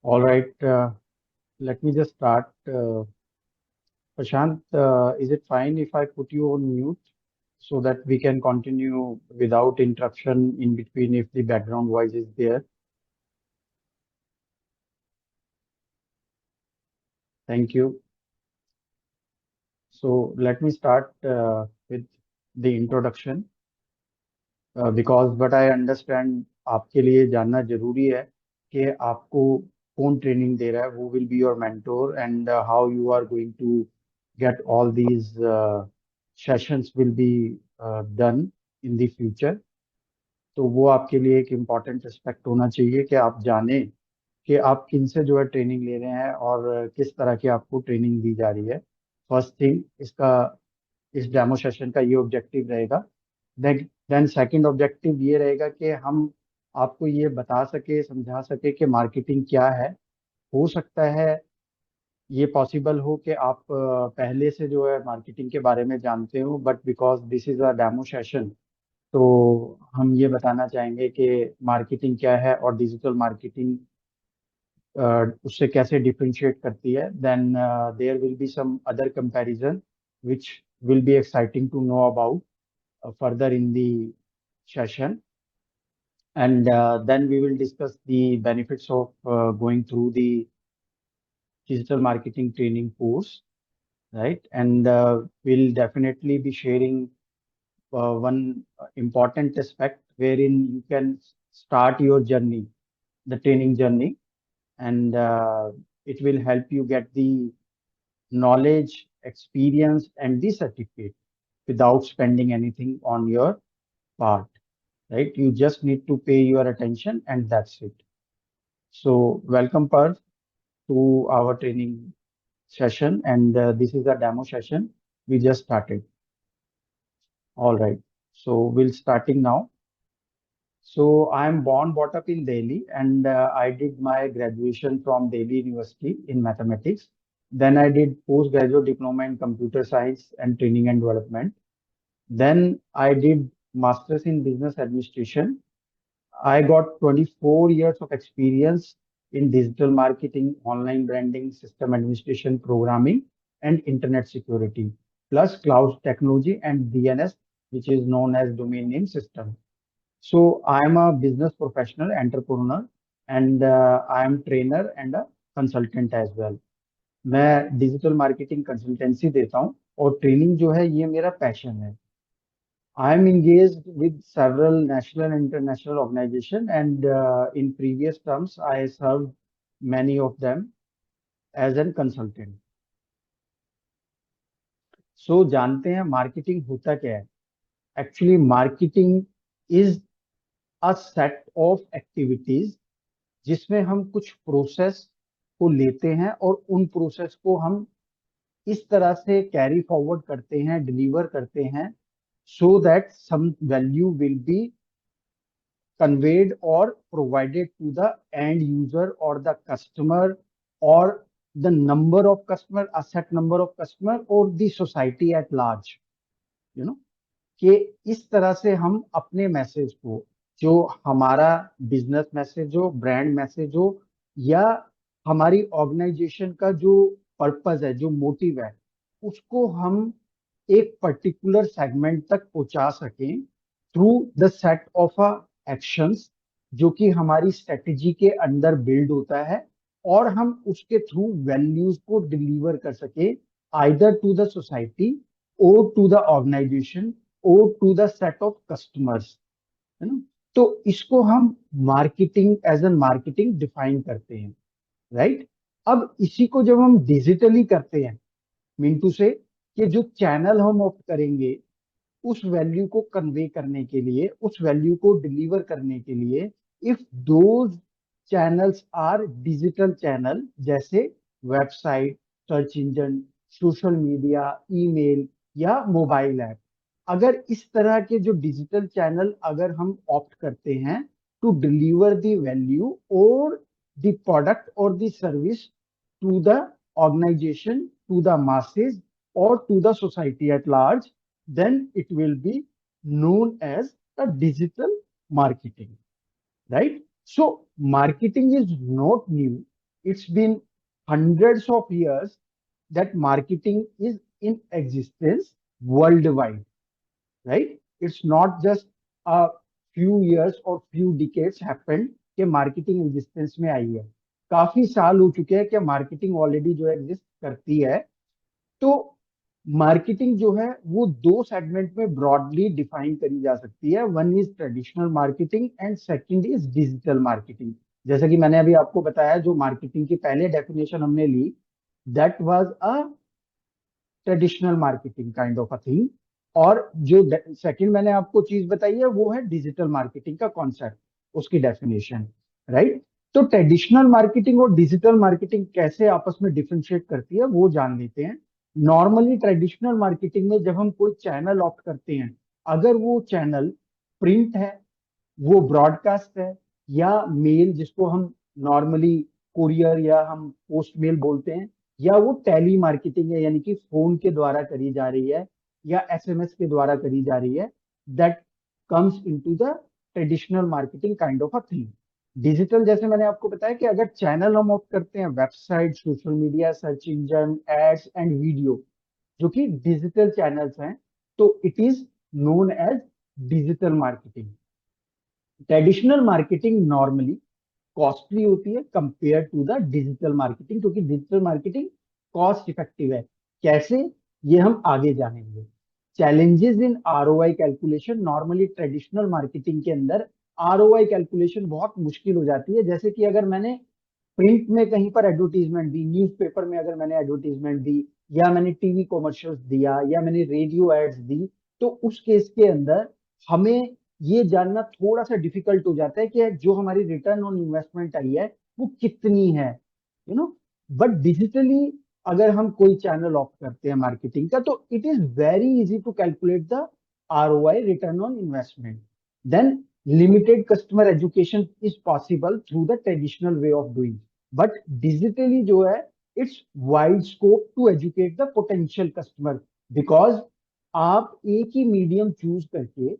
All right, let me just start. Prashant, is it fine if I put you on mute so that we can continue without interruption in between if the background voice is there? Thank you. So let me start with the introduction because what I understand आपके लिए जानना जरूरी है कि आपको कौन training दे रहा है, who will be your mentor and how you are going to get all these sessions will be done in the future. तो वो आपके लिए एक इम्पॉर्टेंट एस्पेक्ट होना चाहिए कि आप जाने कि आप किन से जो है ट्रेनिंग ले रहे हैं और किस तरह की आपको ट्रेनिंग दी जा रही है। फर्स्ट थिंग इसका इस डेमो सेशन का ये ऑब्जेक्टिव रहेगा। देन सेकंड ऑब्जेक्टिव ये रहेगा कि हम आपको ये बता सके समझा सके कि मार्केटिंग क्या है। हो सकता है ये पॉसिबल हो कि आप पहले से जो है मार्केटिंग के बारे में जानते हो, but because this is a demo session तो हम ये बताना चाहेंगे कि मार्केटिंग क्या है और डिजिटल मार्केटिंग उससे कैसे डिफरेंशिएट करती है। Then there will be some other comparison which will be exciting to know about further in the session, and then we will discuss the benefits of going through the digital marketing training course, right? And we'll definitely be sharing one important aspect wherein you can start your journey, the training journey, and it will help you get the knowledge, experience, and the certificate without spending anything on your part, right? You just need to pay your attention, and that's it. So, welcome, Parth, to our training session, and this is a demo session. We just started. All right. So, we'll starting now. So I'm born, brought up in Delhi, and I did my graduation from Delhi University in mathematics. Then I did postgraduate diploma in computer science and training and development. Then I did masters in business administration. I got 24 years of experience in digital marketing, online branding, system administration, programming, and internet security, plus cloud technology and DNS, which is known as domain name system. So I am a business professional, entrepreneur, and I am trainer and a consultant as well. मैं digital marketing consultancy देता हूँ और training जो है ये मेरा passion है। I am engaged with several national and international organizations, and in previous terms, I served many of them as a consultant. So जानते हैं मार्केटिंग होता क्या है? Actually, marketing is a set of activities जिसमें हम कुछ process को लेते हैं और उन प्रोसेस को हम इस तरह से कैरी फॉरवर्ड करते हैं, डिलीवर करते हैं, so that some value will be conveyed or provided to the end user or the customer, or the number of customer, a set number of customer, or the society at large, you know, कि इस तरह से हम अपने message को, जो हमारा business message हो, ब्रांड मैसेज हो, या हमारी ऑर्गेनाइजेशन का जो पर्पस है, जो मोटिव है, उसको हम एक पर्टिकुलर सेगमेंट तक पहुंचा सकें through the set of actions जो कि हमारी स्ट्रेटेजी के अंदर बिल्ड होता है, और हम उसके थ्रू वैल्यूज को डिलीवर कर सके आइदर टू द सोसाइटी और टू द ऑर्गेनाइजेशन और to the set of customers, है ना। तो इसको हम marketing as an marketing define करते हैं, राइट। अब इसी को जब हम डिजिटली करते हैं, मिंटू से, कि जो चैनल हम ऑप्ट करेंगे उस वैल्यू को कन्वे करने के लिए, उस वैल्यू को डिलीवर करने के लिए, if those channels are digital channel, जैसे website, search engine, social media, email या मोबाइल ऐप, अगर इस तरह के जो डिजिटल चैनल अगर हम ऑप्ट करते हैं टू डिलीवर द वैल्यू और द प्रोडक्ट और the service to the organization, to the masses, or to the society at large, then it will be known as a digital marketing, right? So marketing is not new. It's been hundreds of years that marketing is in existence worldwide, right? It's not just a few years or few decades happened कि marketing existence में आई है. काफी साल हो चुके हैं कि marketing already जो एग्जिस्ट करती है. तो मार्केटिंग जो है वो दो सेगमेंट में ब्रॉडली डिफाइन करी जा सकती है. One is traditional marketing and second is digital marketing. जैसा कि मैंने अभी आपको बताया, जो मार्केटिंग की पहले डेफिनेशन हमने ली, that was a traditional marketing kind of a thing. और जो सेकंड मैंने आपको चीज बताई है वो है डिजिटल मार्केटिंग का कॉन्सेप्ट, उसकी डेफिनेशन, राइट? तो ट्रेडिशनल मार्केटिंग और डिजिटल मार्केटिंग कैसे आपस में डिफरेंशिएट करती है वो जान लेते हैं. नॉर्मली ट्रेडिशनल मार्केटिंग में जब हम कोई चैनल ऑप्ट करते हैं, अगर वो चैनल प्रिंट है, वो ब्रॉडकास्ट है, या मेल जिसको हम नॉर्मली कुरियर या हम पोस्ट मेल बोलते हैं, या वो टेली मार्केटिंग है यानी कि फोन के द्वारा करी जा रही है या एसएमएस के द्वारा करी जा रही है, that comes into the traditional marketing kind of a thing. Digital, जैसे मैंने आपको बताया कि अगर चैनल हम ऑप्ट करते हैं, website, social media, search engine, ads and video, जो कि डिजिटल चैनल्स हैं, तो it is known as digital marketing. Traditional marketing normally costly होती है compare to the digital marketing, क्योंकि डिजिटल मार्केटिंग कॉस्ट इफेक्टिव है. कैसे, ये हम आगे जानेंगे. Challenges in ROI calculation. Normally traditional marketing के अंदर आरओआई कैलकुलेशन बहुत मुश्किल हो जाती है. जैसे कि अगर मैंने प्रिंट में कहीं पर एडवर्टीजमेंट दी, न्यूज़पेपर में अगर मैंने एडवर्टीजमेंट दी, या मैंने टीवी कॉमर्शियल्स दिया, या मैंने रेडियो एड्स दी, तो उस केस के अंदर हमें ये जानना थोड़ा सा डिफिकल्ट हो जाता है कि जो हमारी रिटर्न ऑन इन्वेस्टमेंट आई है वो कितनी है, यू नो. बट डिजिटली अगर हम कोई चैनल ऑप्ट करते हैं मार्केटिंग का, तो it is very easy to calculate the ROI, return on investment. Then limited customer education is possible through the traditional way of doing, but digitally जो है, it's wide scope to educate the potential customer, because आप एक ही medium choose करके,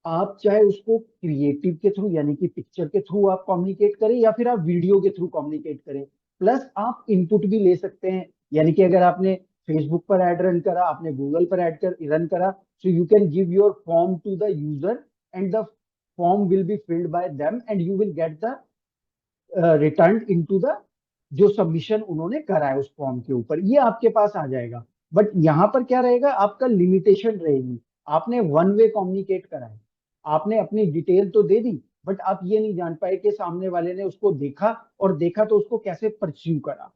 आप चाहे उसको creative के through यानी कि पिक्चर के थ्रू आप कम्युनिकेट करें, या फिर आप वीडियो के थ्रू कम्युनिकेट करें, प्लस आप इनपुट भी ले सकते हैं. यानी कि अगर आपने फेसबुक पर एड रन करा, आपने गूगल पर एड रन करा, so you can give your form to the user and the form will be filled by them and you will get the return into the जो submission उन्होंने करा है उस form के ऊपर, ये आपके पास आ जाएगा. बट यहाँ पर क्या रहेगा, आपका लिमिटेशन रहेगी. आपने वन वे कम्युनिकेट करा है, आपने अपनी डिटेल तो दे दी, बट आप ये नहीं जान पाए कि सामने वाले ने उसको देखा, और देखा तो उसको कैसे परस्यू करा.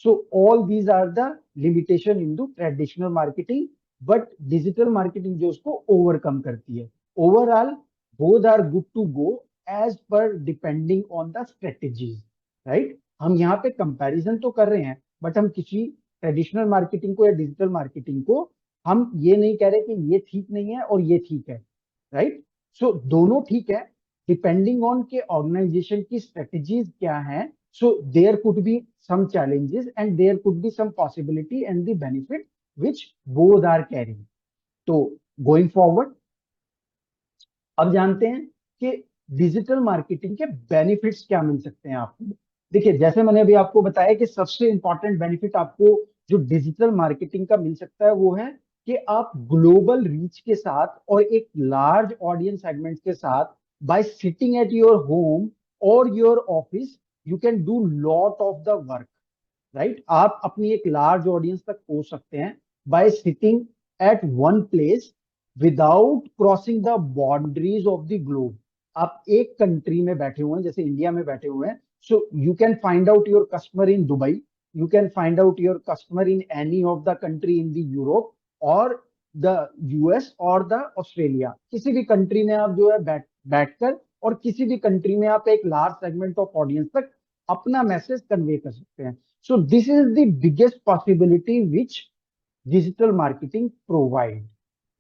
So all these are the limitation in the traditional marketing, but digital marketing जो उसको ओवरकम करती है. Overall both are good to go as per depending on the strategies, right? हम यहाँ पे कंपैरिजन तो कर रहे हैं, बट हम किसी ट्रेडिशनल मार्केटिंग को या डिजिटल मार्केटिंग को हम ये नहीं कह रहे कि ये ठीक नहीं है और ये ठीक है, राइट? सो दोनों ठीक है, डिपेंडिंग ऑन के ऑर्गेनाइजेशन की स्ट्रेटेजीज क्या है. So there could be some challenges and there could be some possibility and the benefit which both are carrying. तो गोइंग फॉरवर्ड अब जानते हैं कि डिजिटल मार्केटिंग के बेनिफिट्स क्या मिल सकते हैं आपको. देखिए, जैसे मैंने अभी आपको बताया कि सबसे इंपॉर्टेंट बेनिफिट आपको जो डिजिटल मार्केटिंग का मिल सकता है वो है कि आप ग्लोबल रीच के साथ और एक लार्ज ऑडियंस सेगमेंट के साथ, by sitting at your home और your office, you can do lot of the work, right? आप अपनी एक लार्ज ऑडियंस तक पहुंच सकते हैं by sitting at one place without crossing the boundaries of the globe. आप एक कंट्री में बैठे हुए हैं, जैसे इंडिया में बैठे हुए हैं, so you can find out your customer in Dubai, you can find out your customer in any of the country in the Europe और द यूएस और द ऑस्ट्रेलिया. किसी भी कंट्री में आप जो है बैठकर, और किसी भी कंट्री में आप एक लार्ज सेगमेंट ऑफ ऑडियंस तक अपना मैसेज कन्वे कर सकते हैं. So this is the biggest possibility which digital marketing provide,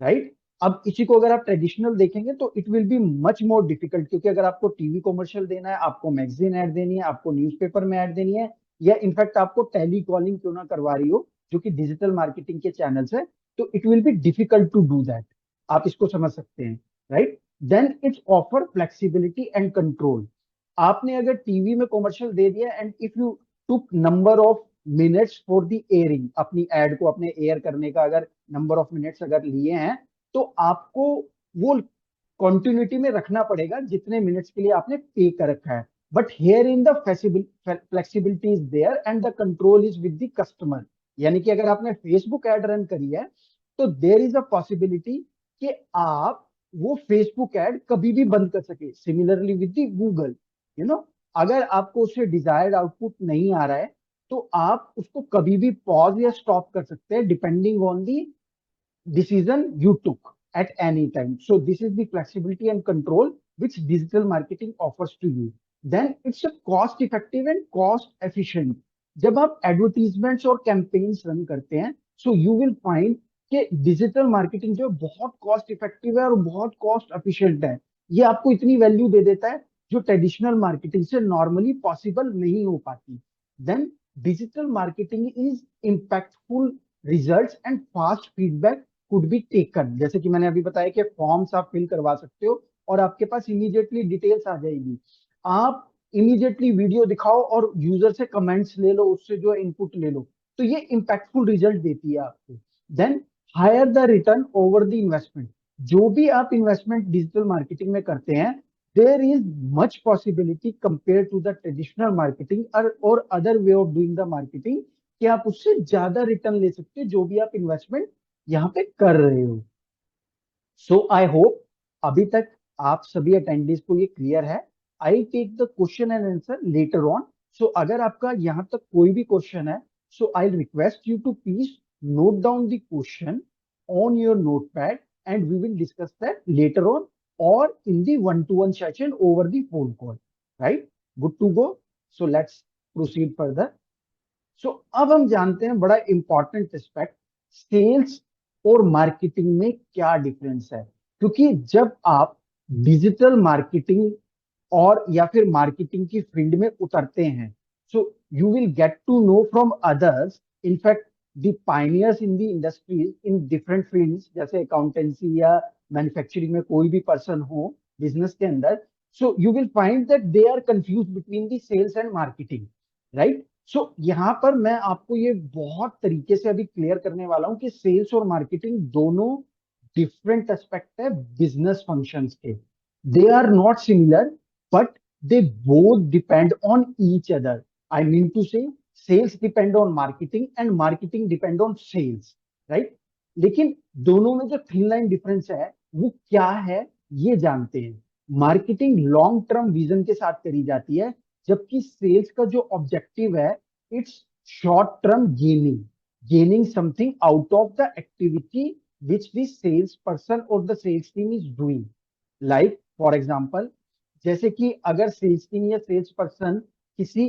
right? अब इसी को अगर आप ट्रेडिशनल देखेंगे तो it will be much more difficult, क्योंकि अगर आपको टीवी कॉमर्शियल देना है, आपको मैगजीन ऐड देनी है, आपको न्यूज़पेपर में ऐड देनी है, या इनफैक्ट आपको टेली कॉलिंग क्यों ना करवा रही हो, जो कि डिजिटल मार्केटिंग के चैनल्स है, तो it will be difficult to do that. आप इसको समझ सकते हैं, right? Then it's offer flexibility and control. आपने अगर टीवी में कॉमर्शियल दे दिया and if you took number of minutes for the airing, अपनी एड को अपने एयर करने का अगर नंबर ऑफ मिनट्स अगर लिए हैं, तो आपको वो कॉन्टिन्यूटी में रखना पड़ेगा जितने मिनट्स के लिए आपने पे कर रखा है। But here in the flexibility is there and the control is with the customer. यानी कि अगर आपने फेसबुक एड रन करी है, तो देर इज अ पॉसिबिलिटी कि आप वो फेसबुक एड कभी भी बंद कर सके। Similarly with the Google, you know, अगर आपको उससे डिजायर्ड आउटपुट नहीं आ रहा है, तो आप उसको कभी भी पॉज या स्टॉप कर सकते हैं, depending on the decision you took at any time. So this is the flexibility and control which digital marketing offers to you. Then it's a cost effective and cost efficient. जब आप advertisements और campaigns run करते हैं, so you will find कि digital marketing जो बहुत cost effective है और बहुत कॉस्ट एफिशिएंट है। ये आपको इतनी वैल्यू दे देता है जो ट्रेडिशनल मार्केटिंग से नॉर्मली पॉसिबल नहीं हो पाती। Then digital marketing is impactful results and fast feedback could be taken. जैसे कि मैंने अभी बताया कि फॉर्म्स आप फिल करवा सकते हो और आपके पास इमीडिएटली डिटेल्स आ जाएगी। आप इमीडिएटली वीडियो दिखाओ और यूजर से कमेंट्स ले लो, उससे जो इनपुट ले लो, तो ये इंपैक्टफुल रिजल्ट देती है आपको। Then higher the return over the investment. जो भी आप इन्वेस्टमेंट डिजिटल मार्केटिंग में करते हैं, there is much possibility compare to the traditional marketing और other way of doing the marketing, कि आप उससे ज्यादा रिटर्न ले सकते हो जो भी आप इन्वेस्टमेंट यहाँ पे कर रहे हो। सो आई होप अभी तक आप सभी अटेंडेंस को ये क्लियर है। I take the question and answer later on. So अगर आपका यहाँ तक कोई भी क्वेश्चन है, so I request you to please note down the question on your notepad and we will discuss that later on और in the one to one session over the phone call. Right, good to go. So let's proceed further. So अब हम जानते हैं बड़ा important aspect, sales और marketing में क्या difference है। क्योंकि जब आप डिजिटल मार्केटिंग और या फिर मार्केटिंग की फील्ड में उतरते हैं, so you will get to know from others, in fact the pioneers in the industries in different fields, जैसे अकाउंटेंसी या मैन्युफैक्चरिंग में कोई भी पर्सन हो बिजनेस के अंदर, so you will find that they are confuse between the sales and marketing. Right, so यहाँ पर मैं आपको ये बहुत तरीके से अभी क्लियर करने वाला हूं कि सेल्स और मार्केटिंग दोनों डिफरेंट एस्पेक्ट है बिजनेस फंक्शंस के। They are not similar, but they both depend on each other. I mean to say sales depend on marketing and marketing depend on sales. Right, लेकिन दोनों में जो thin line difference है वो क्या है, ये जानते हैं। मार्केटिंग लॉन्ग टर्म विजन के साथ करी जाती है, जबकि सेल्स का जो ऑब्जेक्टिव है, it's short term gaining, gaining something out of the activity which the sales person और the sales team is doing. Like for example, जैसे कि अगर सेल्स टीम या सेल्स पर्सन किसी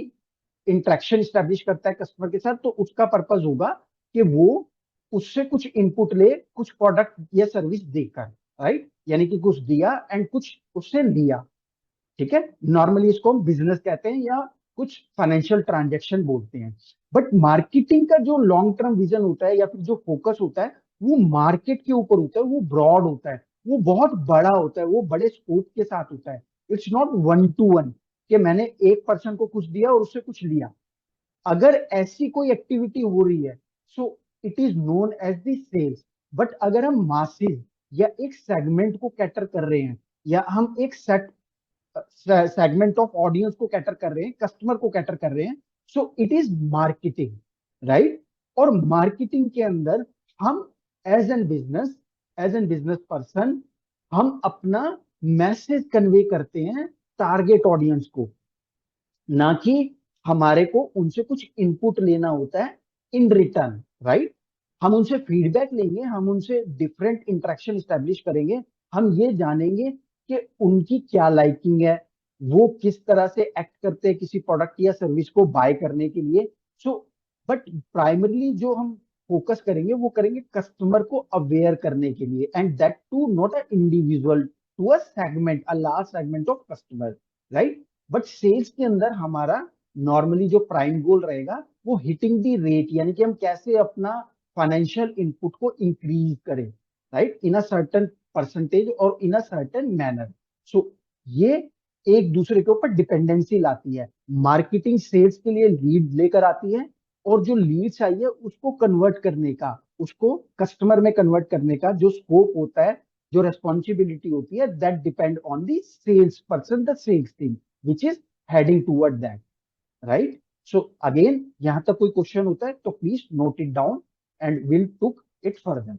इंटरेक्शन स्टैब्लिश करता है कस्टमर के साथ, तो उसका पर्पज होगा कि वो उससे कुछ इनपुट ले, कुछ प्रोडक्ट या सर्विस देकर। राइट, यानी कि कुछ दिया एंड कुछ उससे लिया। ठीक है, नॉर्मली इसको हम बिजनेस कहते हैं या कुछ फाइनेंशियल ट्रांजैक्शन बोलते हैं। बट मार्केटिंग का जो लॉन्ग टर्म विजन होता है या फिर जो फोकस होता है, वो मार्केट के ऊपर होता है, वो ब्रॉड होता है, वो बहुत बड़ा होता है, वो बड़े स्कोप के साथ होता है। It's not one to one कि मैंने एक पर्सन को कुछ दिया और उससे कुछ लिया। अगर ऐसी कोई एक्टिविटी हो रही है, so it is known as the sales. But अगर हम मासेज या एक सेगमेंट को कैटर कर रहे हैं, या हम एक सेगमेंट ऑफ ऑडियंस को कैटर कर रहे हैं, कस्टमर को कैटर कर रहे हैं, सो इट इज मार्केटिंग। राइट, और मार्केटिंग के अंदर हम एज एन बिजनेस पर्सन, हम अपना मैसेज कन्वे करते हैं टारगेट ऑडियंस को, ना कि हमारे को उनसे कुछ इनपुट लेना होता है इन रिटर्न। राइट, हम उनसे फीडबैक लेंगे, हम उनसे डिफरेंट इंटरेक्शन स्टैब्लिश करेंगे, हम ये जानेंगे कि उनकी क्या लाइकिंग है, वो किस तरह से एक्ट करते हैं किसी प्रोडक्ट या सर्विस को बाय करने के लिए। सो बट प्राइमरली जो हम फोकस करेंगे, वो करेंगे कस्टमर को अवेयर करने के लिए, and that too not a individual, to a segment, a large segment of customer. Right, but sales के अंदर हमारा नॉर्मली जो प्राइम गोल रहेगा, वो हिटिंग द रेट, यानी कि हम कैसे अपना फाइनेंशियल इनपुट को इंक्रीज करें, right, in a certain percentage और इन अ सर्टेन मैनर। सो ये एक दूसरे के ऊपर डिपेंडेंसी लाती है। मार्केटिंग सेल्स के लिए लीड लेकर आती है, और जो लीड चाहिए उसको कन्वर्ट करने का, उसको कस्टमर में कन्वर्ट करने का जो स्कोप होता है, जो रेस्पॉन्सिबिलिटी होती है, that depend on the sales person, the sales team which is heading toward that, right? So again, यहां तक कोई क्वेश्चन होता है तो please note it down and will took it further.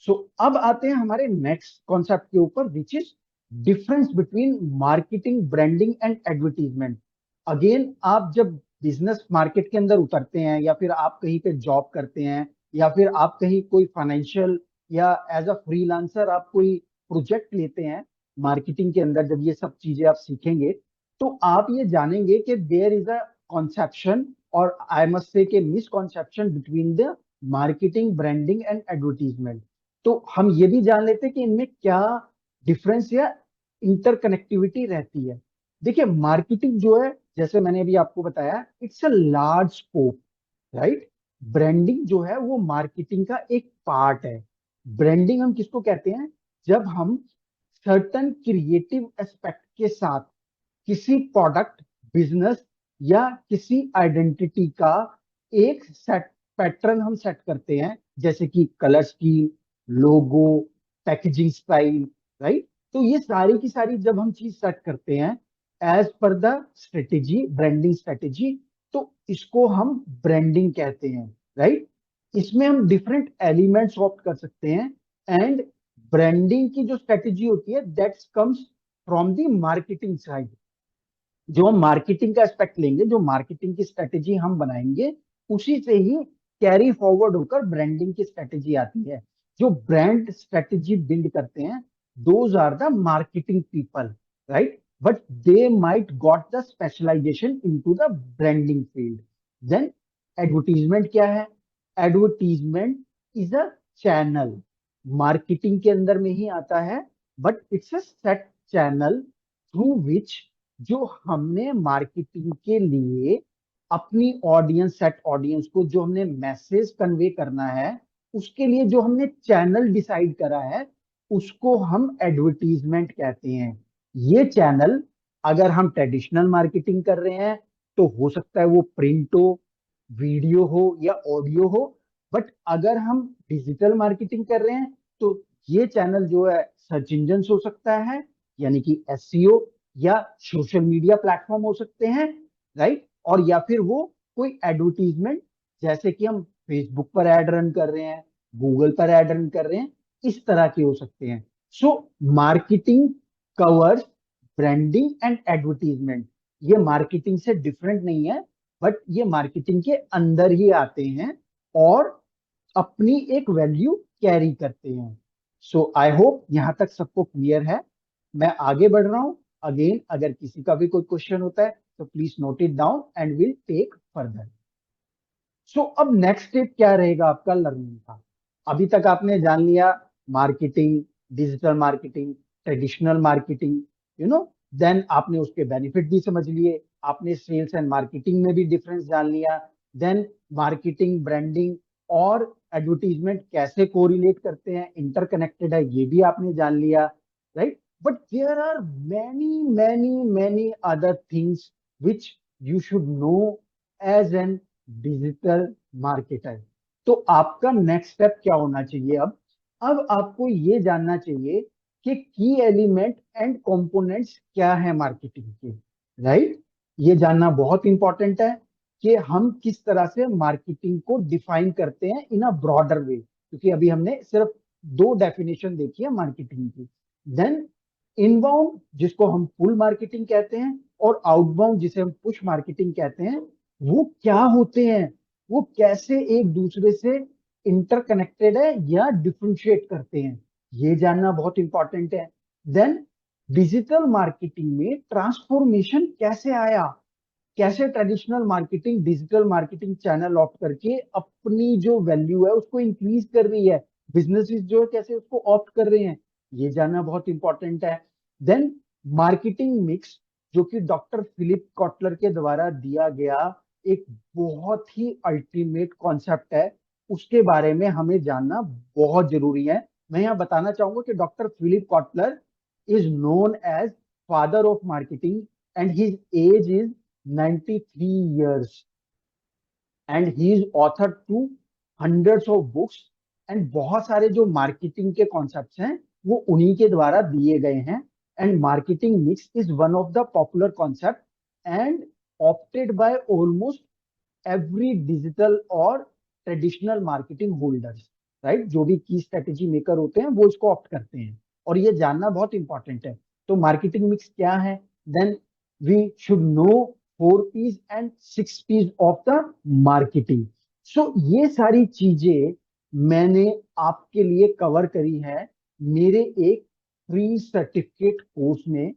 So अब आते हैं हमारे नेक्स्ट कॉन्सेप्ट के ऊपर, which is difference between marketing, branding and advertisement. Again, आप जब बिजनेस मार्केट के अंदर उतरते हैं, या फिर आप कहीं पे जॉब करते हैं, या फिर आप कहीं कोई फाइनेंशियल या एज अ फ्रीलांसर आप कोई प्रोजेक्ट लेते हैं मार्केटिंग के अंदर, जब ये सब चीजें आप सीखेंगे तो आप ये जानेंगे कि देयर इज अ कॉन्सेप्शन, और आई मस्ट से कि misconception between the marketing, branding and advertisement. तो हम ये भी जान लेते हैं कि इनमें क्या डिफरेंस या इंटरकनेक्टिविटी रहती है। देखिए, मार्केटिंग जो है, जैसे मैंने अभी आपको बताया, it's a large scope, right? Branding जो है वो मार्केटिंग का एक पार्ट है। ब्रांडिंग हम किसको कहते हैं? जब हम सर्टन क्रिएटिव एस्पेक्ट के साथ किसी प्रोडक्ट, बिजनेस या किसी आइडेंटिटी का एक सेट पैटर्न हम सेट करते हैं, जैसे कि कलर स्कीम, लोगो, पैकेजिंग स्टाइल, राइट? तो ये सारी की सारी जब हम चीज सेट करते हैं as per the strategy, branding strategy, तो इसको हम ब्रांडिंग कहते हैं, राइट? इसमें हम डिफरेंट एलिमेंट्स ऑप्ट कर सकते हैं, एंड ब्रांडिंग की जो स्ट्रेटेजी होती है that comes from the marketing side. जो हम मार्केटिंग का एस्पेक्ट लेंगे, जो मार्केटिंग की स्ट्रेटेजी हम बनाएंगे, उसी से ही कैरी फॉरवर्ड होकर ब्रांडिंग की स्ट्रेटेजी आती है। जो ब्रांड स्ट्रेटेजी बिल्ड करते हैं, those are the marketing people, right? But they might got the specialization into the branding field. Then advertisement क्या है? Advertisement is a channel, marketing के अंदर में ही आता है, but it's a set channel through which, जो हमने मार्केटिंग के लिए अपनी ऑडियंस, सेट ऑडियंस को जो हमने मैसेज कन्वे करना है, उसके लिए जो हमने चैनल डिसाइड करा है, उसको हम एडवर्टीजमेंट कहते हैं। ये चैनल, अगर हम ट्रेडिशनल मार्केटिंग कर रहे हैं तो हो सकता है वो प्रिंट हो, वीडियो हो या ऑडियो हो। बट अगर हम डिजिटल मार्केटिंग कर रहे हैं तो ये चैनल जो है सर्च इंजन हो सकता है, यानी कि एसईओ, या सोशल मीडिया प्लेटफॉर्म हो सकते हैं, राइट? और या फिर वो कोई एडवर्टीजमेंट, जैसे कि हम फेसबुक पर ऐड रन कर रहे हैं, गूगल पर ऐड रन कर रहे हैं, इस तरह के हो सकते हैं। So marketing covers branding and advertisement. ये मार्केटिंग से डिफरेंट नहीं है, बट ये मार्केटिंग के अंदर ही आते हैं और अपनी एक वैल्यू कैरी करते हैं। सो आई होप यहां तक सबको क्लियर है। मैं आगे बढ़ रहा हूं। अगेन, अगर किसी का भी कोई क्वेश्चन होता है तो please note it down and will take further. So अब नेक्स्ट स्टेप क्या रहेगा आपका लर्निंग का? अभी तक आपने जान लिया marketing, digital marketing, traditional marketing, you know. Then आपने उसके बेनिफिट भी समझ लिए, आपने सेल्स एंड मार्केटिंग में भी डिफरेंस जान लिया। देन मार्केटिंग, ब्रांडिंग और एडवर्टीजमेंट कैसे कोरिलेट करते हैं, इंटरकनेक्टेड है, ये भी आपने जान लिया, right? But there are many many many other things which you should know as an digital marketer. तो आपका नेक्स्ट स्टेप क्या होना चाहिए अब आपको ये जानना चाहिए कि की एलिमेंट एंड कंपोनेंट्स क्या है मार्केटिंग के, राइट? ये जानना बहुत इंपॉर्टेंट है कि हम किस तरह से मार्केटिंग को डिफाइन करते हैं इन अ ब्रॉडर वे, क्योंकि अभी हमने सिर्फ दो डेफिनेशन देखी है मार्केटिंग की। देन इनबाउंड, जिसको हम पुल मार्केटिंग कहते हैं, और आउटबाउंड, जिसे हम पुश मार्केटिंग कहते हैं, वो क्या होते हैं, वो कैसे एक दूसरे से इंटरकनेक्टेड है या डिफरेंशिएट करते हैं, ये जानना बहुत इंपॉर्टेंट है। देन डिजिटल मार्केटिंग में ट्रांसफॉर्मेशन कैसे आया, कैसे traditional marketing digital marketing channel opt करके अपनी जो वैल्यू है उसको इंक्रीज कर रही है, बिजनेसेस जो है कैसे उसको ऑप्ट कर रहे हैं, ये जानना बहुत इंपॉर्टेंट है। देन मार्केटिंग मिक्स, जो कि डॉक्टर फिलिप कॉटलर के द्वारा दिया गया एक बहुत ही अल्टीमेट कॉन्सेप्ट है, उसके बारे में हमें जानना बहुत जरूरी है। मैं यहाँ बताना चाहूंगा कि doctor Philip Kotler is known as father of marketing, and his age is 93 years, and he is author to hundreds of books, and बहुत सारे जो मार्केटिंग के कॉन्सेप्ट्स हैं वो उन्हीं के द्वारा दिए गए हैं. And marketing mix is one of the popular concept and opted by almost every digital और ट्रेडिशनल मार्केटिंग होल्डर्स, राइट. जो भी की स्ट्रेटेजी मेकर होते हैं वो इसको ऑप्ट करते हैं, और ये जानना बहुत इंपॉर्टेंट है. तो मार्केटिंग मिक्स क्या है? Then we should know 4 P's and 6 P's of the marketing. So ये सारी चीजें मैंने आपके लिए कवर करी है मेरे एक फ्री सर्टिफिकेट कोर्स में,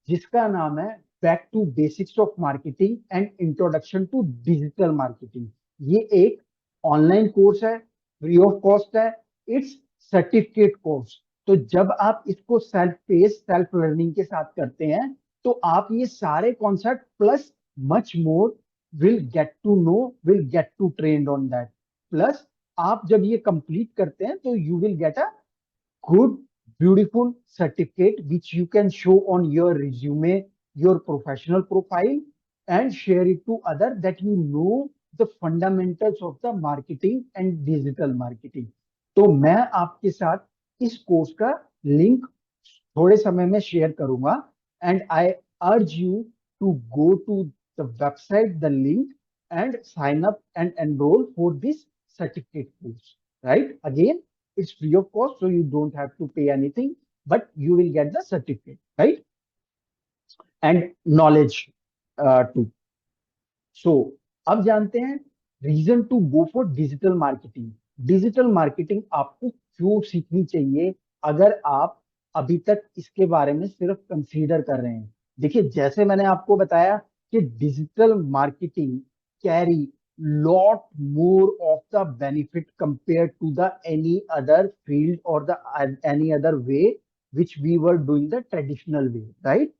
जिसका नाम है back to basics of marketing and introduction to digital marketing. ये एक ऑनलाइन कोर्स है, फ्री ऑफ कॉस्ट है, इट्स सर्टिफिकेट कोर्स. तो जब आप इसको सेल्फ पेस सेल्फ लर्निंग के साथ करते हैं तो आप ये सारे concept plus much more will get to know, will get to train on that. Plus आप जब ये कंप्लीट करते हैं तो you will get a good, beautiful certificate which you can show on your resume, your professional profile, and share it to other that you know the fundamentals of the marketing and digital marketing. तो मैं आपके साथ इस course का link थोड़े समय में share करूंगा, and I urge you to go to the website, the link, and sign up and enroll for this certificate course, right? Again, it's free of cost, so you don't have to pay anything, but you will get the certificate, right? And knowledge too. So अब जानते हैं reason to go for digital marketing. Digital marketing आपको क्यों सीखनी चाहिए अगर आप अभी तक इसके बारे में सिर्फ कंसीडर कर रहे हैं. देखिए, जैसे मैंने आपको बताया कि digital marketing carry lot more of the benefit compared to the any other field or the any other way which we were doing the traditional way, right?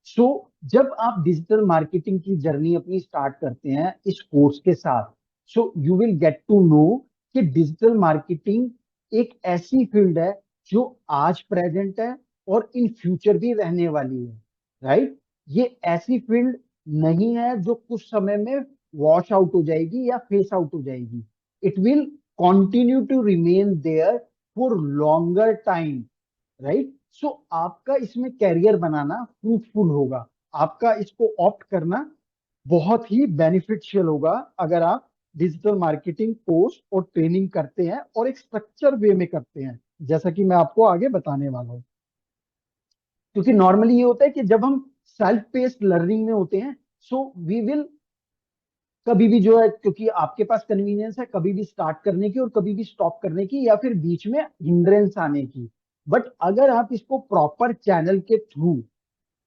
So जब आप डिजिटल मार्केटिंग की जर्नी अपनी start करते हैं इस course के साथ, so you will get to know कि डिजिटल मार्केटिंग एक ऐसी फील्ड है जो आज प्रेजेंट है और इन फ्यूचर भी रहने वाली है, राइट? ये ऐसी फील्ड नहीं है जो कुछ समय में वॉश आउट हो जाएगी या फेस आउट हो जाएगी. It will continue to remain there for longer time, right? So आपका इसमें कैरियर बनाना फ्रूटफुल होगा, आपका इसको ऑप्ट करना बहुत ही बेनिफिशियल होगा अगर आप डिजिटल मार्केटिंग कोर्स और ट्रेनिंग करते हैं और एक स्ट्रक्चर वे में करते हैं, जैसा कि मैं आपको आगे बताने वाला हूं. क्योंकि नॉर्मली ये होता है कि जब हम सेल्फ पेस्ड लर्निंग में होते हैं, सो वी विल कभी भी जो है, क्योंकि आपके पास कन्वीनियंस है कभी भी स्टार्ट करने की और कभी भी स्टॉप करने की या फिर बीच में हिंड्रेंस आने की. बट अगर आप इसको प्रॉपर चैनल के थ्रू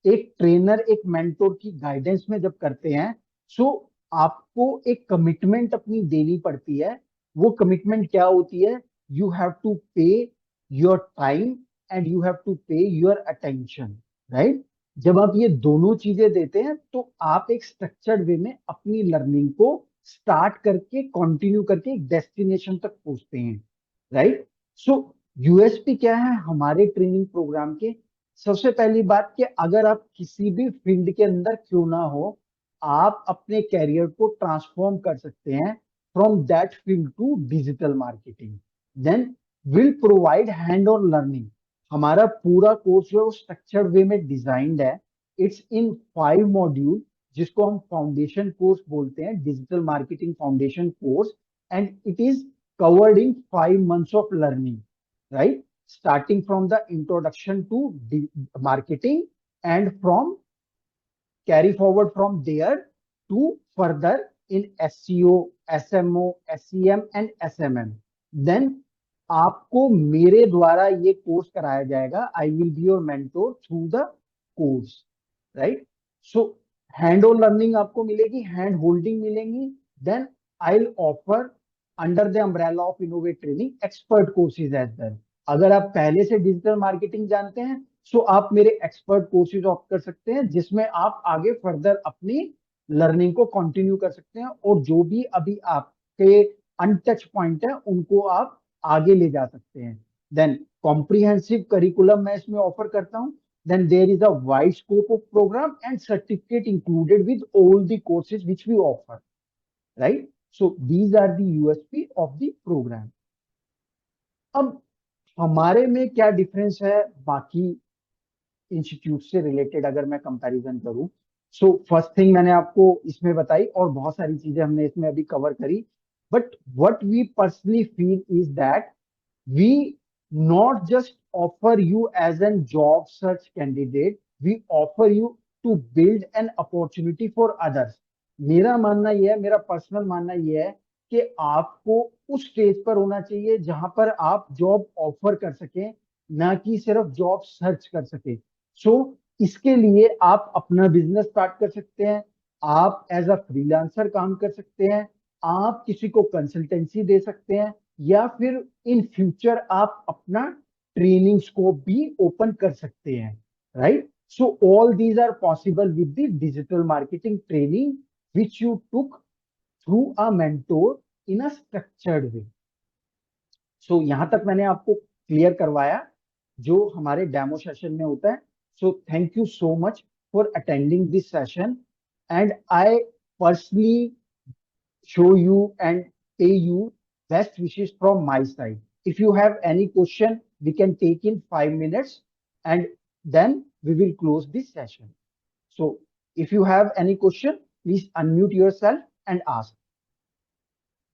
एक ट्रेनर एक मेंटोर की गाइडेंस में जब करते हैं, सो आपको एक कमिटमेंट अपनी देनी पड़ती है. वो कमिटमेंट क्या होती है? You have to pay your time and you have to pay your attention, right? जब आप ये दोनों चीजें देते हैं तो आप एक स्ट्रक्चर्ड वे में अपनी लर्निंग को स्टार्ट करके कंटिन्यू करके एक डेस्टिनेशन तक पहुंचते हैं, राइट? सो यूएसपी क्या है हमारे ट्रेनिंग प्रोग्राम के? सबसे पहली बात कि अगर आप किसी भी फील्ड के अंदर क्यों ना हो, आप अपने कैरियर को ट्रांसफॉर्म कर सकते हैं from that field to digital marketing. Then will provide hand on learning. हमारा पूरा कोर्स जो स्ट्रक्चर्ड वे में डिजाइंड है, इट्स इन 5 मॉड्यूल, जिसको हम फाउंडेशन कोर्स बोलते हैं, digital marketing foundation course, and it is covered in 5 months of learning, right? Starting from the introduction to marketing, and from carry forward from there to further in SEO, SMO, SEM and SMM. Then आपको मेरे द्वारा ये course कराया जाएगा. I will be your mentor through the course, right? So hand on learning आपको मिलेगी, hand holding मिलेंगी. Then I will offer under the umbrella of Innovate Training Expert courses as well. अगर आप पहले से डिजिटल मार्केटिंग जानते हैं, सो आप मेरे एक्सपर्ट कोर्सेज ऑप्ट कर सकते हैं, जिसमें आप आगे फर्दर अपनी लर्निंग को कंटिन्यू कर सकते हैं, और जो भी अभी आपके अनटच पॉइंट है उनको आप आगे ले जा सकते हैं. देन कॉम्प्रिहेंसिव करिकुलम मैं इसमें ऑफर करता हूं, then there is a wide scope of program and certificate included with all the courses which we offer, right? So these are the USP of the program. अब हमारे में क्या difference है बाकी इंस्टीट्यूट से रिलेटेड अगर मैं कंपैरिजन करूं? सो फर्स्ट थिंग मैंने आपको इसमें बताई और बहुत सारी चीजें हमने इसमें अभी कवर करी, but what we personally feel is that we not just offer you as a job search candidate, we offer you to build an opportunity for others. मेरा मानना यह है, मेरा पर्सनल मानना यह है कि आपको उस स्टेज पर होना चाहिए जहां पर आप जॉब ऑफर कर सकें, ना कि सिर्फ जॉब सर्च कर सके। सो इसके लिए आप अपना बिजनेस स्टार्ट कर सकते हैं, आप एज अ फ्रीलांसर काम कर सकते हैं, आप किसी को कंसल्टेंसी दे सकते हैं, या फिर इन फ्यूचर आप अपना ट्रेनिंग स्कोप भी ओपन कर सकते हैं, right? So all these are possible with the digital marketing training which you took through a mentor in a structured way. So यहां तक मैंने आपको क्लियर करवाया जो हमारे डेमो सेशन में होता है। So thank you so much for attending this session, and I personally show you and pay you best wishes from my side. If you have any question, we can take in 5 minutes and then we will close this session. So if you have any question, please unmute yourself and ask.